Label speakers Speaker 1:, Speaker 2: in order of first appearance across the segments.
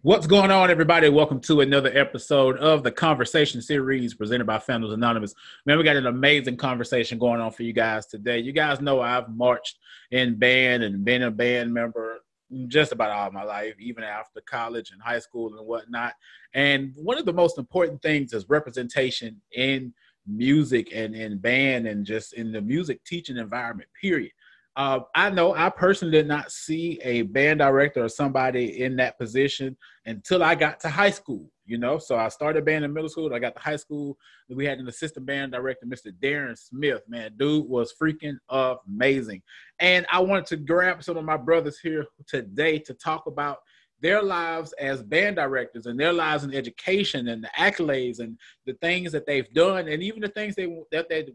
Speaker 1: What's going on, everybody? Welcome to another episode of the Conversation Series presented by Fandles Anonymous. Man, we got an amazing conversation going on for you guys today. You guys know I've marched in band and been a band member just about all my life, even after college and high school and whatnot. And one of the most important things is representation in music and in band and just in the music teaching environment, period. I know I personally did not see a band director or somebody in that position until I got to high school, So I started band in middle school. I got to high school. We had an assistant band director, Mr. Darren Smith. Man, dude was freaking amazing. And I wanted to grab some of my brothers here today to talk about their lives as band directors and their lives in education and the accolades and the things that they've done and even the things that they've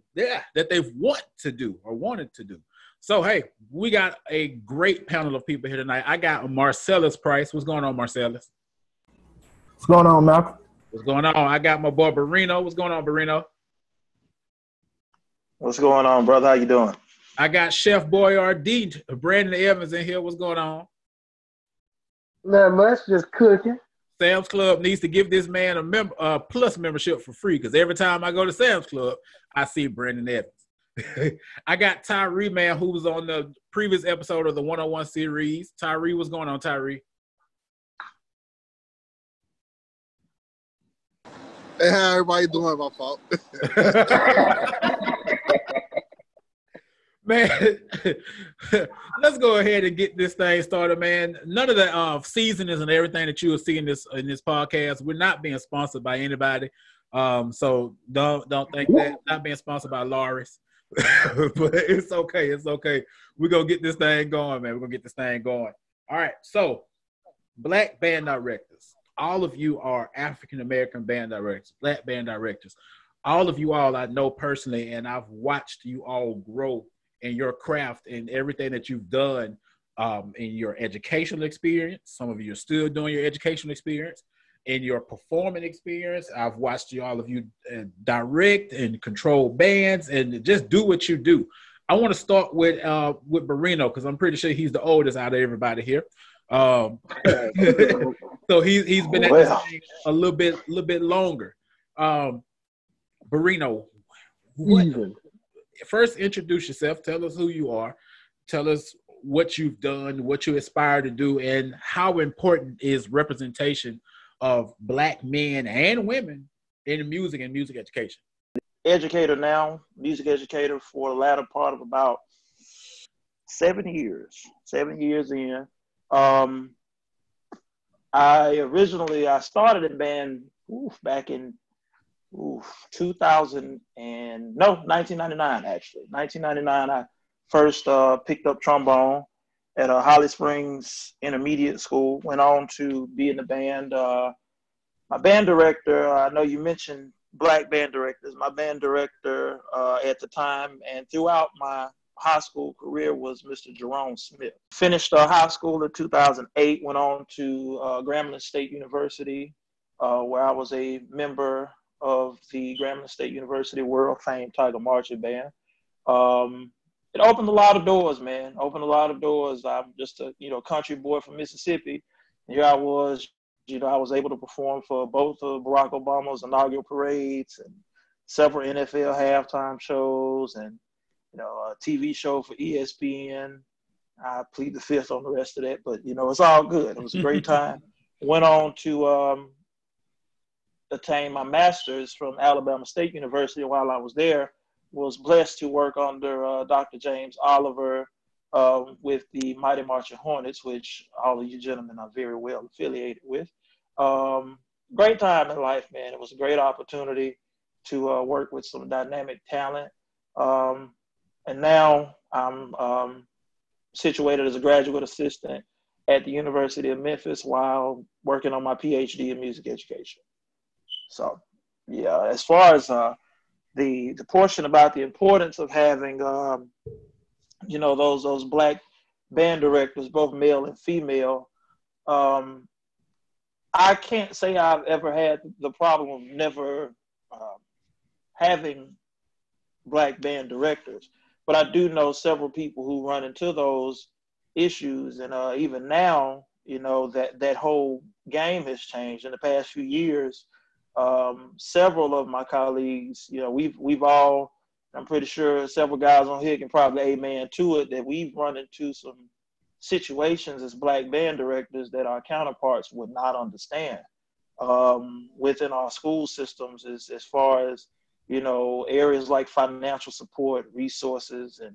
Speaker 1: wanted to do. So, hey, we got a great panel of people here tonight. I got Marcellus Price. What's going on, Marcellus?
Speaker 2: What's going on, Malcolm?
Speaker 1: What's going on? I got my boy, Barino. What's going on, Barino?
Speaker 3: What's going on, brother? How you doing?
Speaker 1: I got Chef Boyardee, Brandon Evans in here. What's going on?
Speaker 2: Not much, just cooking.
Speaker 1: Sam's Club needs to give this man a plus membership for free because every time I go to Sam's Club, I see Brandon Evans. I got Tyree, man, who was on the previous episode of the 101 series. Tyree, what's going on, Tyree?
Speaker 4: Hey, how everybody doing? My fault.
Speaker 1: Man, let's go ahead and get this thing started, man. None of the seasonings and everything that you will see in this podcast, we're not being sponsored by anybody. So don't think that. Not being sponsored by Loris. But it's okay. It's okay. We're going to get this thing going, man. We're going to get this thing going. All right. So, Black band directors. All of you are African-American band directors, Black band directors. All of you all I know personally, and I've watched you all grow in your craft and everything that you've done in your educational experience. Some of you are still doing your educational experience. In your performing experience, I've watched all of you direct and control bands and just do what you do. I want to start with Barino because I'm pretty sure he's the oldest out of everybody here. So he's been at this thing a little bit longer. Barino, first introduce yourself. Tell us who you are. Tell us what you've done, what you aspire to do, and how important is representation of Black men and women in music and music education.
Speaker 3: Educator now, music educator for the latter part of about 7 years. 7 years in. I started in band back in 1999 actually. 1999, I first picked up trombone at Holly Springs Intermediate School, went on to be in the band. My band director, I know you mentioned Black band directors. My band director at the time and throughout my high school career was Mr. Jerome Smith. Finished high school in 2008, went on to Grambling State University, where I was a member of the Grambling State University World Famed Tiger Marching Band. It opened a lot of doors, man. Opened a lot of doors. I'm just a country boy from Mississippi. Here I was, I was able to perform for both of Barack Obama's inaugural parades and several NFL halftime shows and a TV show for ESPN. I plead the fifth on the rest of that, but it's all good. It was a great time. Went on to attain my master's from Alabama State University. While I was there, was blessed to work under Dr. James Oliver with the Mighty Marching Hornets, which all of you gentlemen are very well affiliated with. Great time in life, man. It was a great opportunity to work with some dynamic talent. And now I'm situated as a graduate assistant at the University of Memphis while working on my PhD in music education. So, yeah, as far as the portion about the importance of having, those Black band directors, both male and female, I can't say I've ever had the problem of never having Black band directors, but I do know several people who run into those issues. And even now, that whole game has changed in the past few years. Several of my colleagues, we've all, I'm pretty sure several guys on here can probably amen to it, that we've run into some situations as Black band directors that our counterparts would not understand within our school systems, as far as, areas like financial support, resources, and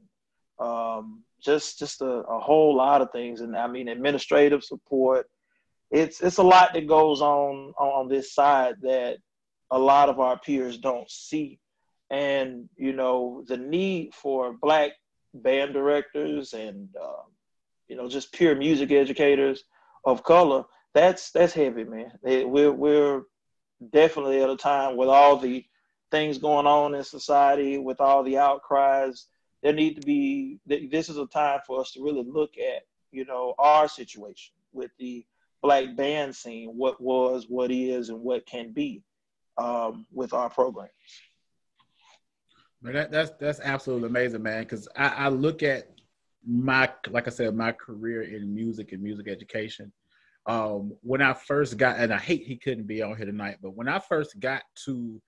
Speaker 3: just a whole lot of things. And I mean, administrative support. It's a lot that goes on this side that a lot of our peers don't see. And, the need for Black band directors and, just pure music educators of color, that's heavy, man. We're definitely at a time with all the things going on in society, with all the outcries. This is a time for us to really look at, our situation with the Black band scene, what was, what is, and what can be with our programs.
Speaker 1: Man, that's absolutely amazing, man. Because I look at my career in music and music education. When I first got, and I hate he couldn't be on here tonight, but when I first got to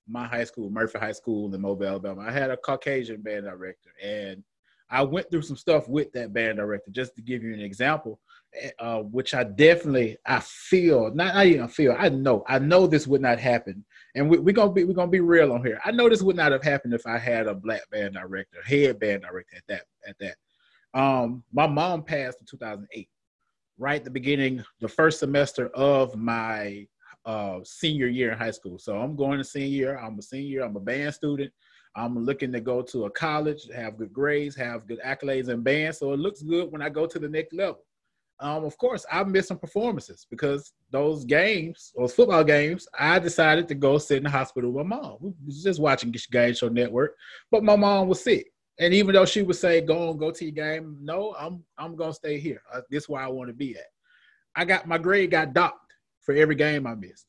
Speaker 1: my high school, Murphy High School in Mobile, Alabama, I had a Caucasian band director, and I went through some stuff with that band director. Just to give you an example, which I know this would not happen, and we're gonna be real on here. I know this would not have happened if I had a Black band director, head band director at that. My mom passed in 2008, right at the beginning, the first semester of my senior year in high school. So I'm going to senior year. I'm a senior. I'm a band student. I'm looking to go to a college, have good grades, have good accolades in band. So it looks good when I go to the next level. Of course, I missed some performances because those football games, I decided to go sit in the hospital with my mom. We was just watching Game Show Network, but my mom was sick. And even though she would say, go to your game, no, I'm going to stay here. This is where I want to be at. My grade got docked for every game I missed.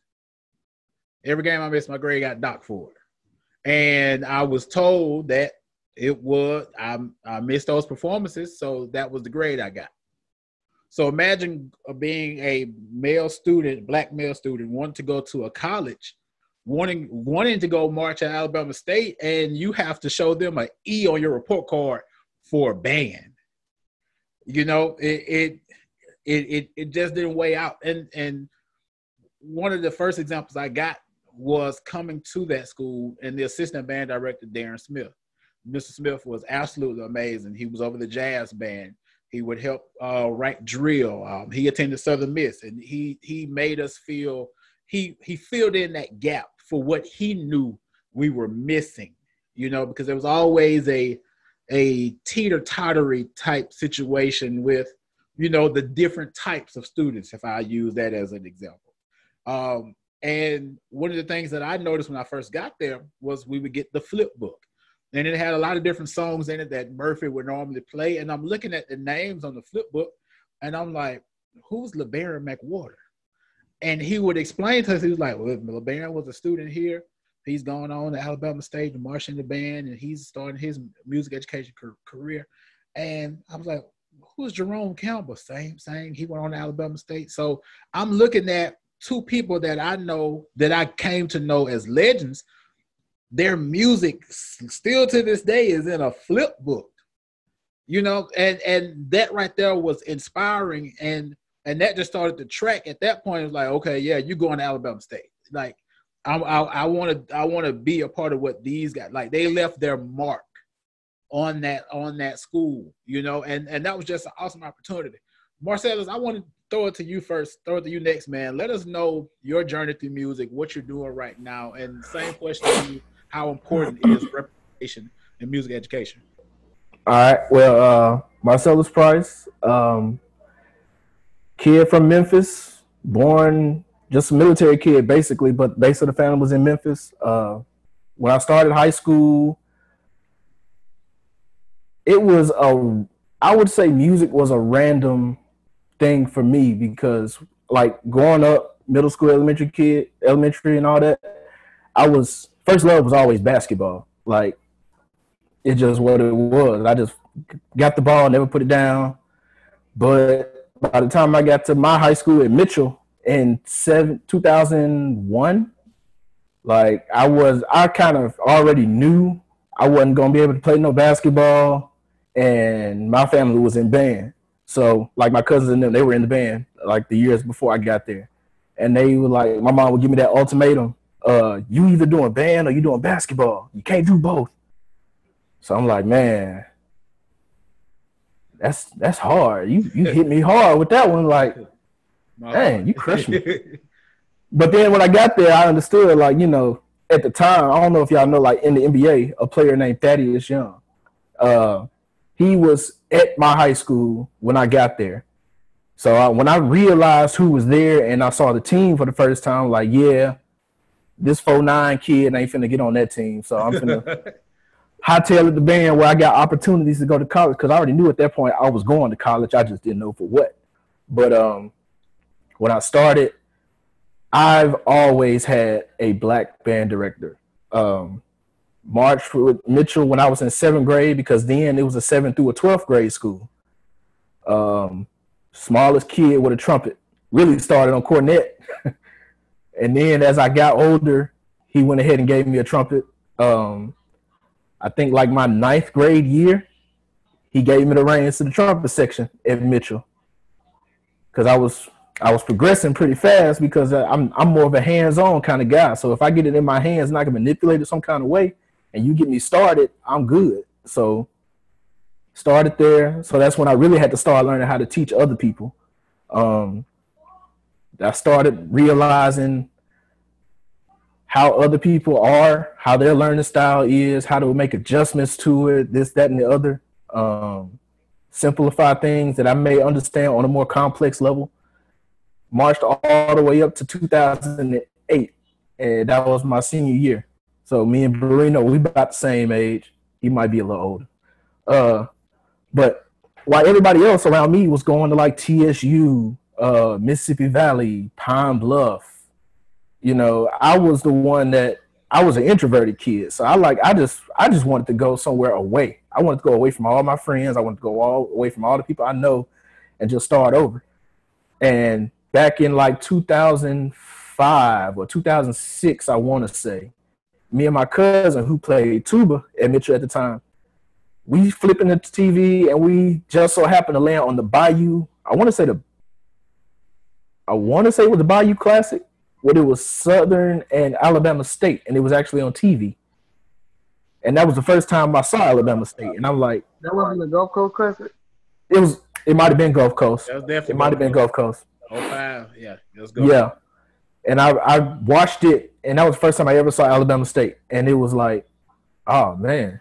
Speaker 1: Every game I missed, my grade got docked for it. And I was told that I missed those performances, so that was the grade I got. So imagine being a male student, Black male student, wanting to go to a college, wanting to go march at Alabama State, and you have to show them an E on your report card for a band. It just didn't weigh out. And one of the first examples I got was coming to that school, and the assistant band director, Darren Smith. Mr. Smith was absolutely amazing. He was over the jazz band. He would help write drill. He attended Southern Miss, and he made us feel, he filled in that gap for what he knew we were missing, because there was always a teeter-tottery type situation with, the different types of students, if I use that as an example. And one of the things that I noticed when I first got there was we would get the flip book. And it had a lot of different songs in it that Murphy would normally play. And I'm looking at the names on the flip book, and I'm like, who's LeBaron McWhorter? And he would explain to us, he was like, well, LeBaron was a student here. He's gone on to Alabama State and marching the band, and he's starting his music education career. And I was like, who's Jerome Campbell? Same. He went on to Alabama State. So I'm looking at two people that I know, that I came to know as legends. Their music still to this day is in a flip book, and that right there was inspiring. And that just started to track. At that point, it was like, okay, yeah, you're going to Alabama State. Like, I want to be a part of what these guys, like, they left their mark on that school, and that was just an awesome opportunity. Marcellus, I want to throw it to you first, throw it to you next, man. Let us know your journey through music, what you're doing right now, and same question to you, how important is representation in music education?
Speaker 2: All right. Well, Marcellus Price, kid from Memphis, born just a military kid, basically, but base of the family was in Memphis. When I started high school, I would say music was a random thing for me, because like growing up, middle school, elementary and all that, first love was always basketball. Like, it's just what it was. I just got the ball, never put it down. But by the time I got to my high school at Mitchell in 2001, like I kind of already knew I wasn't gonna be able to play no basketball, and my family was in band. So like my cousins and them, they were in the band like the years before I got there, and they were like, my mom would give me that ultimatum: you either doing band or you doing basketball. You can't do both. So I'm like, man, that's hard. You hit me hard with that one. Like, dang, you crushed me. But then when I got there, I understood, like, you know, at the time, I don't know if y'all know, like in the NBA, a player named Thaddeus Young. He was at my high school when I got there. So when I realized who was there and I saw the team for the first time, like, yeah, this 4'9" kid ain't finna get on that team. So I'm finna hightail at the band where I got opportunities to go to college, because I already knew at that point I was going to college. I just didn't know for what. But when I started, I've always had a black band director. Marched with Mitchell when I was in 7th grade, because then it was a 7th through a 12th grade school. Smallest kid with a trumpet. Really started on cornet. And then as I got older, he went ahead and gave me a trumpet. I think like my 9th grade year, he gave me the reins to the trumpet section at Mitchell. Because I was progressing pretty fast, because I'm more of a hands-on kind of guy. So if I get it in my hands and I can manipulate it some kind of way, and you get me started, I'm good. So started there. So that's when I really had to start learning how to teach other people. I started realizing how other people are, how their learning style is, how to make adjustments to it, this, that, and the other. Simplify things that I may understand on a more complex level. Marched all the way up to 2008, and that was my senior year. So me and Barino, we about the same age. He might be a little older. But while everybody else around me was going to like TSU, Mississippi Valley, Pine Bluff, you know, I was the one that I was an introverted kid. So I just wanted to go somewhere away. I wanted to go away from all my friends. I wanted to go all away from all the people I know and just start over. And back in like 2005 or 2006, I want to say, me and my cousin who played tuba at Mitchell at the time, we flipping the TV and we just so happened to land on the Bayou. I want to say it was the Bayou Classic, where it was Southern and Alabama State, and it was actually on TV. And that was the first time I saw Alabama State, and I'm like,
Speaker 5: that wasn't the Gulf Coast Classic.
Speaker 2: It might have been Gulf Coast.
Speaker 1: That was definitely
Speaker 2: it might have been Gulf Coast.
Speaker 1: 05, yeah, let's go.
Speaker 2: Yeah, and I watched it, and that was the first time I ever saw Alabama State, and it was like, oh man,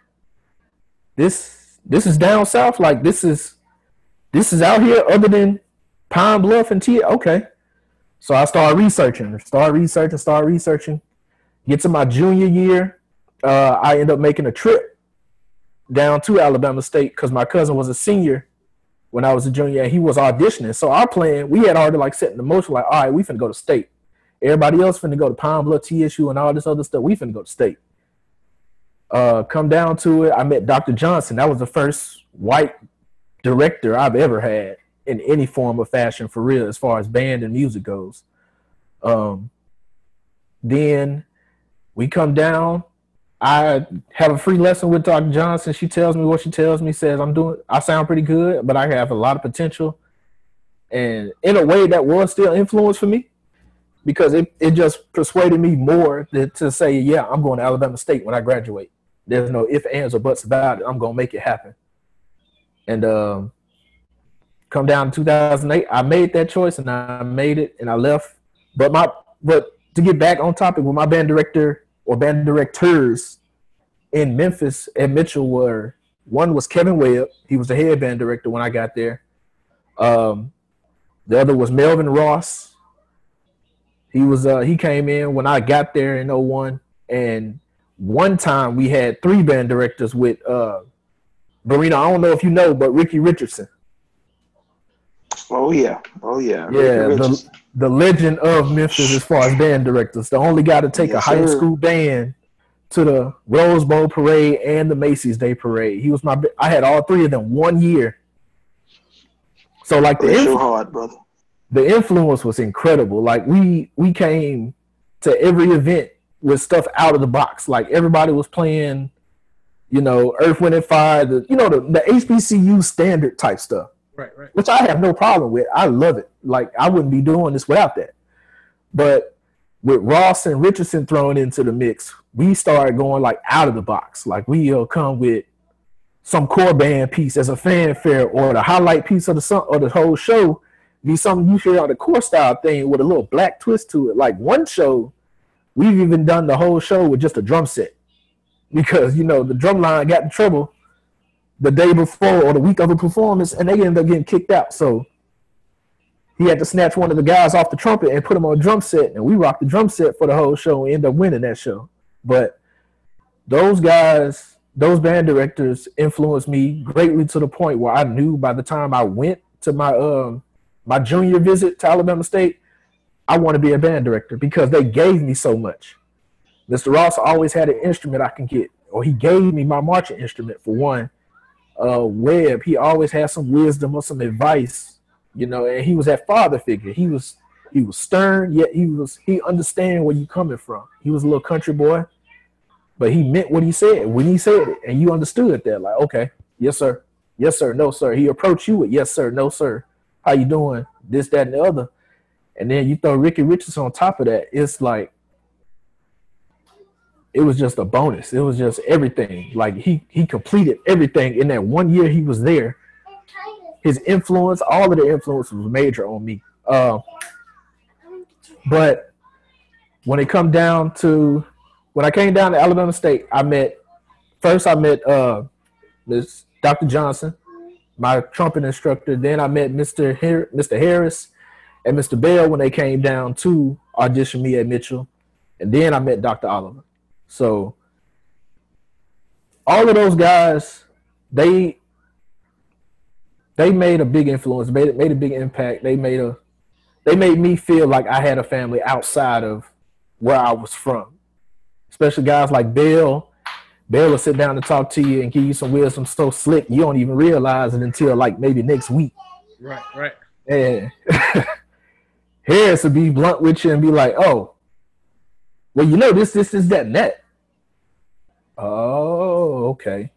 Speaker 2: this is down south. Like this is out here other than Pine Bluff and T. Okay, so I started researching. Get to my junior year, I ended up making a trip down to Alabama State because my cousin was a senior when I was a junior, and he was auditioning. So our plan, we had already like set in the motion, like, all right, we finna go to state. Everybody else finna go to Pine Bluff, TSU, and all this other stuff. We finna go to state. Come down to it, I met Dr. Johnson. That was the first white director I've ever had in any form of fashion, for real, as far as band and music goes. Then we come down. I have a free lesson with Dr. Johnson. She tells me what she tells me, says I sound pretty good, but I have a lot of potential. And in a way that was still influence for me, because it just persuaded me more to say, yeah, I'm going to Alabama State when I graduate. There's no ifs, ands, or buts about it. I'm going to make it happen. And come down to 2008, I made that choice, and I made it, and I left. But to get back on topic, with my band director or band directors in Memphis at Mitchell one was Kevin Webb. He was the head band director when I got there. The other was Melvin Ross. He came in when I got there in 2001. And one time we had 3 band directors with Barino. I don't know if you know, but Ricky Richardson.
Speaker 3: Oh yeah.
Speaker 2: Yeah, the legend of Memphis as far as band directors. The only guy to take a high school band to the Rose Bowl parade and the Macy's Day parade. I had all 3 of them one year. So like
Speaker 3: Bless your heart, brother.
Speaker 2: the influence was incredible. Like we came to every event with stuff out of the box. Like everybody was playing, Earth, Wind and Fire, the HBCU standard type stuff.
Speaker 1: Right.
Speaker 2: Which I have no problem with. I love it. Like I wouldn't be doing this without that. But with Ross and Richardson thrown into the mix, we started going like out of the box. Like we'll come with some core band piece as a fanfare, or the highlight piece of the whole show be something you hear on the core style thing with a little black twist to it. Like one show, we've even done the whole show with just a drum set because the drum line got in trouble the day before or the week of a performance, and they ended up getting kicked out. So he had to snatch one of the guys off the trumpet and put him on a drum set, and we rocked the drum set for the whole show and ended up winning that show. But those guys, those band directors influenced me greatly to the point where I knew by the time I went to my junior visit to Alabama State, I want to be a band director because they gave me so much. Mr. Ross always had an instrument I can get, or he gave me my marching instrument for one. Webb, he always had some wisdom or some advice, and he was that father figure. He was stern, yet he understand where you coming from. He was a little country boy, but he meant what he said when he said it, and you understood that. Like, okay, yes sir, no sir. He approached you with yes sir, no sir. How you doing? This, that, and the other. And then you throw Ricky Richardson on top of that. It's like it was just a bonus. It was just everything. Like he completed everything in that 1 year he was there. His influence, all of the influence was major on me. But when I came down to Alabama State, I met Miss Dr. Johnson, my trumpet instructor. Then I met Mr. Harris and Mr. Bell when they came down to audition me at Mitchell. And then I met Dr. Oliver. So all of those guys, they made a big influence, made a big impact. They made me feel like I had a family outside of where I was from. Especially guys like Bell. Bell will sit down and talk to you and give you some wisdom so slick you don't even realize it until like maybe next week.
Speaker 1: Right.
Speaker 2: And Harris would be blunt with you and be like, oh, well, this, that, and that. Oh, okay.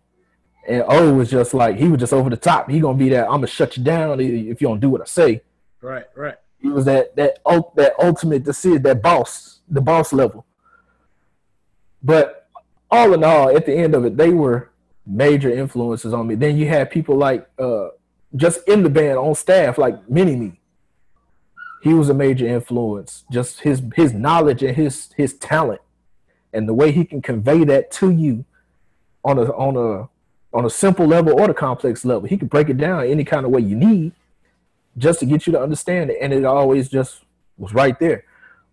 Speaker 2: And O was just like, he was just over the top. He gonna be that, I'm gonna shut you down if you don't do what I say.
Speaker 1: Right.
Speaker 2: He was that ultimate decision, the boss level. But all in all, at the end of it, they were major influences on me. Then you had people like just in the band on staff, like Mini-Me. He was a major influence. Just his knowledge and his talent, and the way he can convey that to you on a simple level or the complex level. He can break it down any kind of way you need just to get you to understand it, and it always just was right there.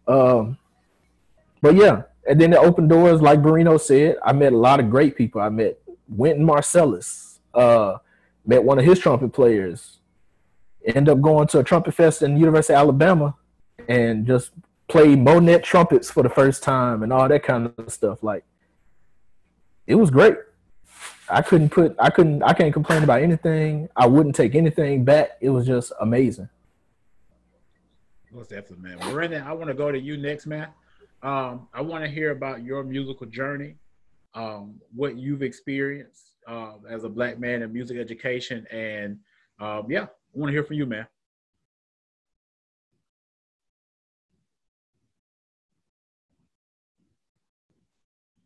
Speaker 2: But yeah, and then it opened doors, like Barrino said. I met a lot of great people. I met Wynton Marsalis, met one of his trumpet players, ended up going to a trumpet fest in University of Alabama and just played Monet trumpets for the first time and all that kind of stuff. Like, it was great. I can't complain about anything. I wouldn't take anything back. It was just amazing.
Speaker 1: Most definitely, man. Brandon, I want to go to you next, man. I want to hear about your musical journey, what you've experienced as a Black man in music education, and yeah, I want to hear from you, man.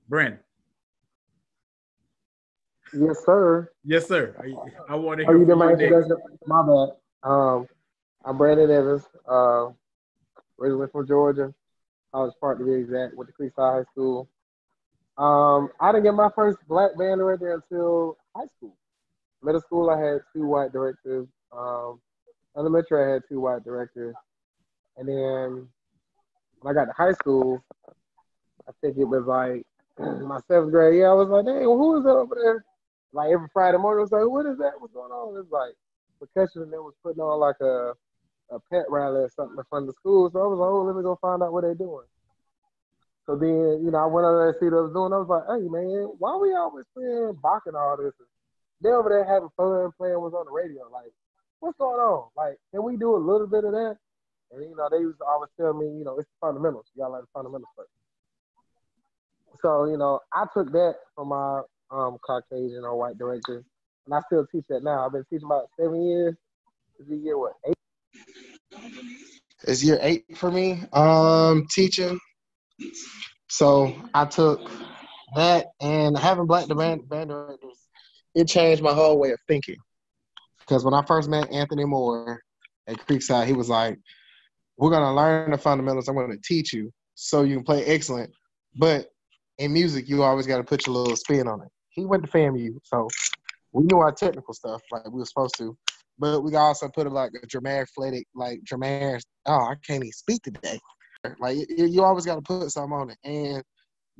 Speaker 1: Brandon.
Speaker 5: Yes, sir.
Speaker 1: Yes, sir. I want to
Speaker 5: Are
Speaker 1: hear
Speaker 5: you doing
Speaker 1: from
Speaker 5: my
Speaker 1: you next.
Speaker 5: introduction? My bad. I'm Brandon Evans, originally from Georgia. College Park to be exact, went to Creekside High School. I didn't get my first Black band director until high school. Middle school, I had 2 white directors. Elementary, I had 2 white directors. And then when I got to high school, I think it was like my 7th grade year, I was like, dang, well, who is that over there? Like every Friday morning, I was like, what is that? What's going on? It was like percussion, and they was putting on like a pet rally or something in front of the school. So I was like, oh, let me go find out what they're doing. So then, I went over there to see what they was doing. I was like, hey, man, why we always playing Bach and all this? They over there having fun playing what's on the radio. Like, what's going on? Like, can we do a little bit of that? And, they used to always tell me, it's the fundamentals. You got to learn the fundamentals first. So, I took that from my Caucasian or white director, and I still teach that now. I've been teaching about 7 years. This is year what, 8?
Speaker 6: It's year 8 for me, teaching. So I took that, and having black band directors, it changed my whole way of thinking. Because when I first met Anthony Moore at Creekside, he was like, we're going to learn the fundamentals. I'm going to teach you so you can play excellent. But in music, you always got to put your little spin on it. He went to FAMU, so we knew our technical stuff like we were supposed to. But we also put like a dramatic, I can't even speak today. Like, you always got to put something on it. And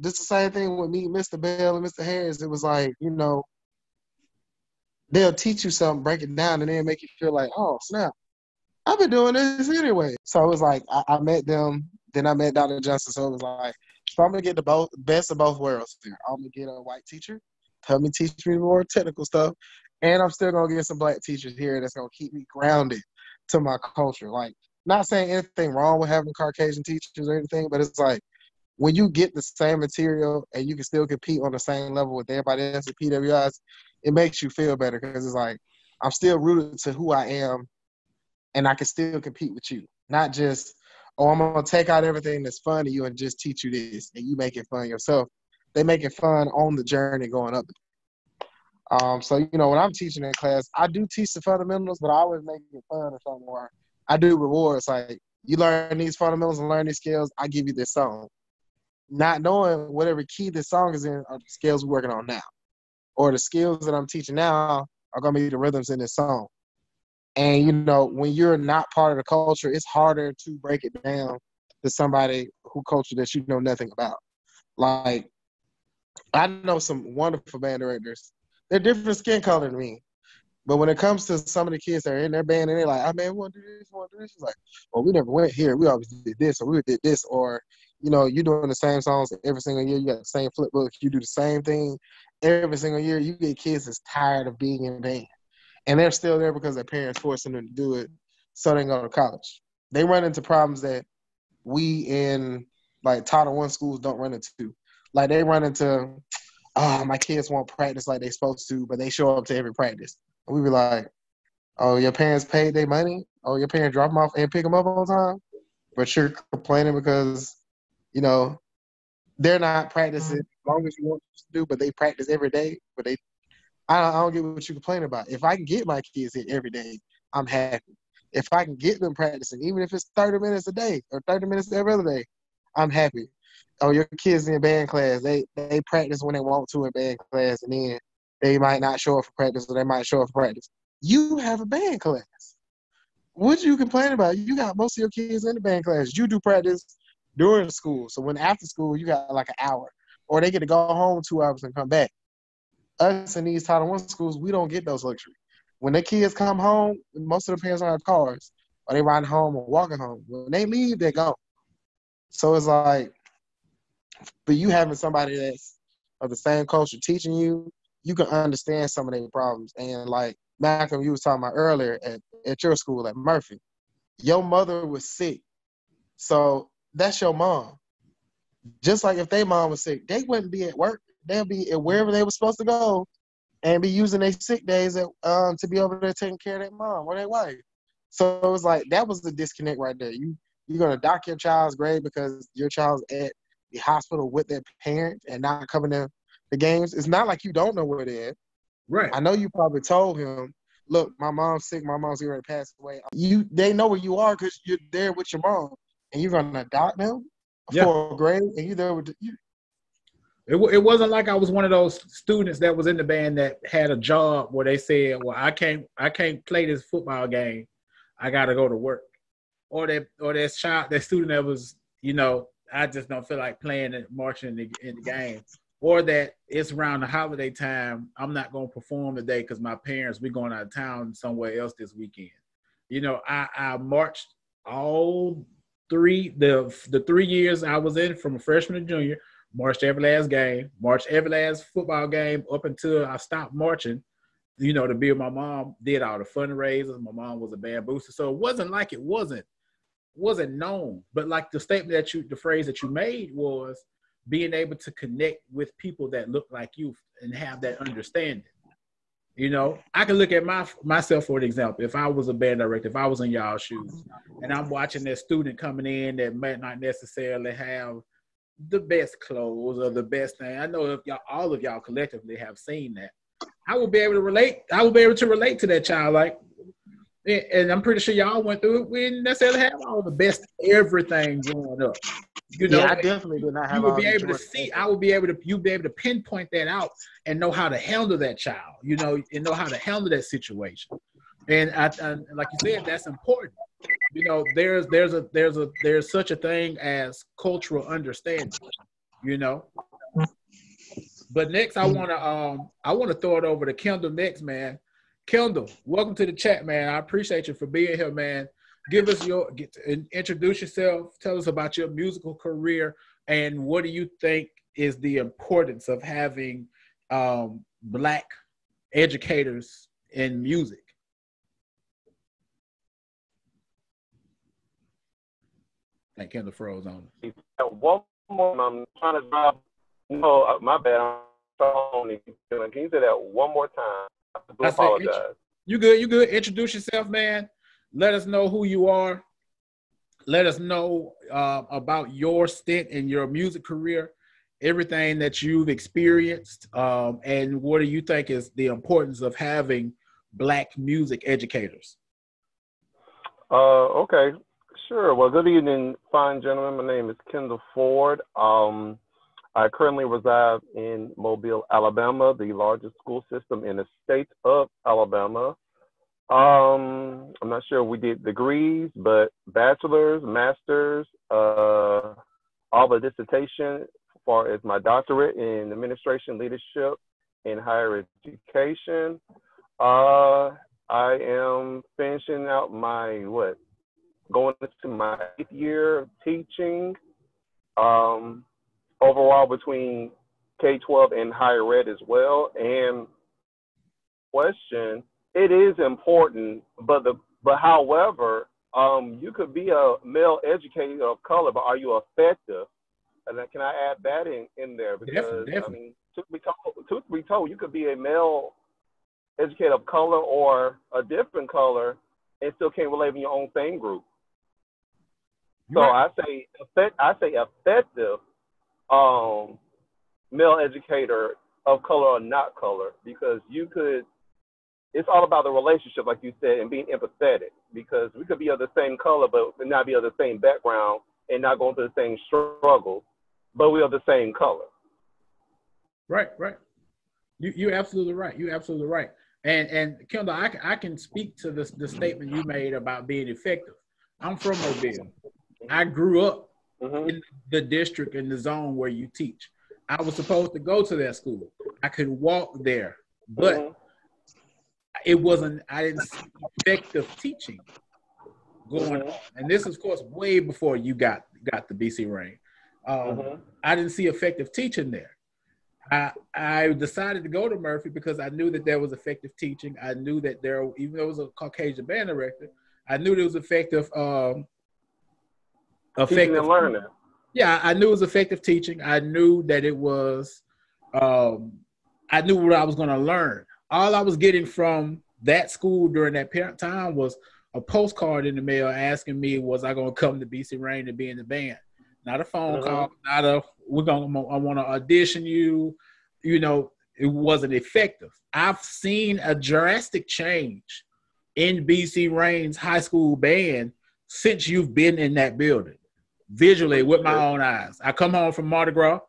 Speaker 6: just the same thing with me, Mr. Bell and Mr. Harris. It was like, they'll teach you something, break it down, and then make you feel like, oh, snap, I've been doing this anyway. So it was like I met them, then I met Dr. Johnson. So it was like, so I'm going to get the best of both worlds here. I'm going to get a white teacher, help me teach me more technical stuff, and I'm still going to get some black teachers here that's going to keep me grounded to my culture. Like, not saying anything wrong with having Caucasian teachers or anything, but it's like when you get the same material and you can still compete on the same level with everybody else at PWIs, it makes you feel better because it's like I'm still rooted to who I am and I can still compete with you. Not just, oh, I'm going to take out everything that's fun to you and just teach you this and you make it fun yourself. They make it fun on the journey going up. So, when I'm teaching in class, I do teach the fundamentals, but I always make it fun or something more. I do rewards, like you learn these fundamentals and learn these skills, I give you this song. Not knowing whatever key this song is in are the skills we're working on now. Or the skills that I'm teaching now are going to be the rhythms in this song. And, when you're not part of the culture, it's harder to break it down to somebody who culture that you know nothing about. Like, I know some wonderful band directors. They're different skin color than me. But when it comes to some of the kids that are in their band and they're like, oh, man, we want to do this, we want to do this. It's like, well, we never went here. We always did this or we did this. Or, you're doing the same songs every single year. You got the same flip book. You do the same thing every single year. You get kids that's tired of being in band. And they're still there because their parents forcing them to do it so they can go to college. They run into problems that we in, like, Title I schools don't run into. Like, they run into, oh, my kids won't practice like they're supposed to, but they show up to every practice. And we be like, oh, your parents paid their money? Oh, your parents drop them off and pick them up all the time? But you're complaining because, they're not practicing as long as you want them to do, but they practice every day. But I don't get what you're complaining about. If I can get my kids here every day, I'm happy. If I can get them practicing, even if it's 30 minutes a day or 30 minutes every other day, I'm happy. Oh, your kids in band class, they practice when they want to in band class, and then they might not show up for practice or they might show up for practice. You have a band class. What you complain about? You got most of your kids in the band class. You do practice during school. So when after school, you got like an hour. Or they get to go home 2 hours and come back. Us in these Title I schools, we don't get those luxury. When the kids come home, most of the parents don't have cars. Or they riding home or walking home. When they leave, they're gone. So it's like, but you having somebody that's of the same culture teaching you, you can understand some of their problems. And like Malcolm, you was talking about earlier at your school at Murphy, your mother was sick. So that's your mom. Just like if their mom was sick, they wouldn't be at work. They'll be at wherever they were supposed to go and be using their sick days to be over there taking care of their mom or their wife. So it was like, that was the disconnect right there. You're going to dock your child's grade because your child's at the hospital with their parent and not coming to the games. It's not like you don't know where they're at.
Speaker 1: Right.
Speaker 6: I know you probably told him, look, my mom's sick. My mom's going to pass away. They know where you are because you're there with your mom. And you're going to dock them for a grade and you're there with
Speaker 1: It wasn't like I was one of those students that was in the band that had a job where they said, well, I can't play this football game. I got to go to work. Or that student that was, I just don't feel like playing and marching in the game. Or that it's around the holiday time, I'm not going to perform today because my parents, we're going out of town somewhere else this weekend. I marched all the 3 years I was in, from a freshman to junior, marched every last game, marched every last football game up until I stopped marching you know, to build. My mom did all the fundraisers. My mom was a band booster. So it wasn't like it wasn't known. But like the phrase that you made was being able to connect with people that look like you and have that understanding. You know, I can look at myself for an example. If I was a band director, if I was in y'all's shoes and I'm watching that student coming in that might not necessarily have the best clothes or the best thing. I know if all of y'all collectively have seen that. I will be able to relate. I will be able to relate to that child. Like, and I'm pretty sure y'all went through it. We didn't necessarily have all the best everything growing up. You know,
Speaker 6: yeah, I definitely did not have.
Speaker 1: You would be able to see. You'd be able to pinpoint that out and know how to handle that child. You know, and know how to handle that situation. And I like you said, that's important. You know, there's such a thing as cultural understanding. You know. But next, I wanna throw it over to Kendall next, man. Kendall, welcome to the chat, man. I appreciate you for being here, man. Give us introduce yourself. Tell us about your musical career and what do you think is the importance of having Black educators in music? I think Kendall froze on us.
Speaker 7: One more, I'm trying to drive. No, my bad. I'm sorry. Can you say that one more time? I do apologize.
Speaker 1: You good? You good? Introduce yourself, man. Let us know who you are. Let us know about your stint in your music career, everything that you've experienced, and what do you think is the importance of having Black music educators?
Speaker 7: Okay, sure. Well, good evening, fine gentlemen. My name is Kendall Ford. I currently reside in Mobile, Alabama, the largest school system in the state of Alabama. I'm not sure we did degrees, but bachelor's, master's, all the dissertation as far as my doctorate in administration, leadership, and higher education. I am finishing out my, going into my 8th year of teaching. Overall between K-12 and higher ed as well. And question, it is important, but however, you could be a male educator of color, but are you effective? And then can I add that in there? Because
Speaker 1: definitely.
Speaker 7: I mean, truth be told, you could be a male educator of color or a different color and still can't relate in your own same group. So right. I say effective male educator of color or not color, because it's all about the relationship, like you said, and being empathetic, because we could be of the same color, but not be of the same background and not going through the same struggle, but we are the same color.
Speaker 1: Right. You're absolutely right. You're absolutely right. And Kendall, I can speak to the statement you made about being effective. I'm from Mobile. I grew up in the district, in the zone where you teach. I was supposed to go to that school. I could walk there, but I didn't see effective teaching going on. And this is, of course, way before you got the BC Reign. I didn't see effective teaching there. I decided to go to Murphy because I knew that there was effective teaching. I knew that even though it was a Caucasian band director, I knew there was effective
Speaker 7: teaching and learning.
Speaker 1: Yeah, I knew it was effective teaching. I knew that it was, I knew what I was going to learn. All I was getting from that school during that time was a postcard in the mail asking me, was I going to come to BC Reign to be in the band? Not a phone call, not a, I want to audition you. You know, it wasn't effective. I've seen a drastic change in BC Reign's high school band since you've been in that building. Visually with my own eyes. I come home from Mardi Gras.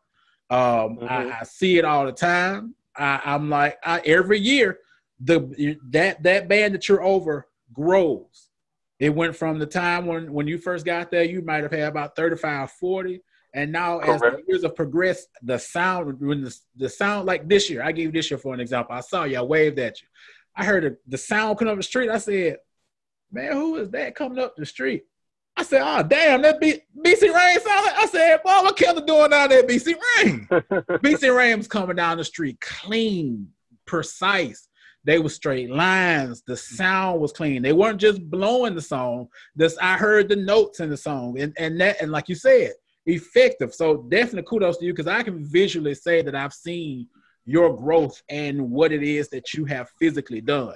Speaker 1: I see it all the time. I'm like, every year, that band that you're over grows. It went from the time when you first got there, you might have had about 35, 40. And now as the years have progressed, the sound, when the sound, like this year, I gave this year for an example. I saw you, I waved at you. I heard the sound coming up the street. I said, man, who is that coming up the street? I said, oh, damn, that BC Reign sound like. I said, boy, what Kendall doing down there, BC Reign? BC Reign was coming down the street clean, precise. They were straight lines. The sound was clean. They weren't just blowing the song. I heard the notes in the song, and like you said, effective. So definitely kudos to you, because I can visually say that I've seen your growth and what it is that you have physically done.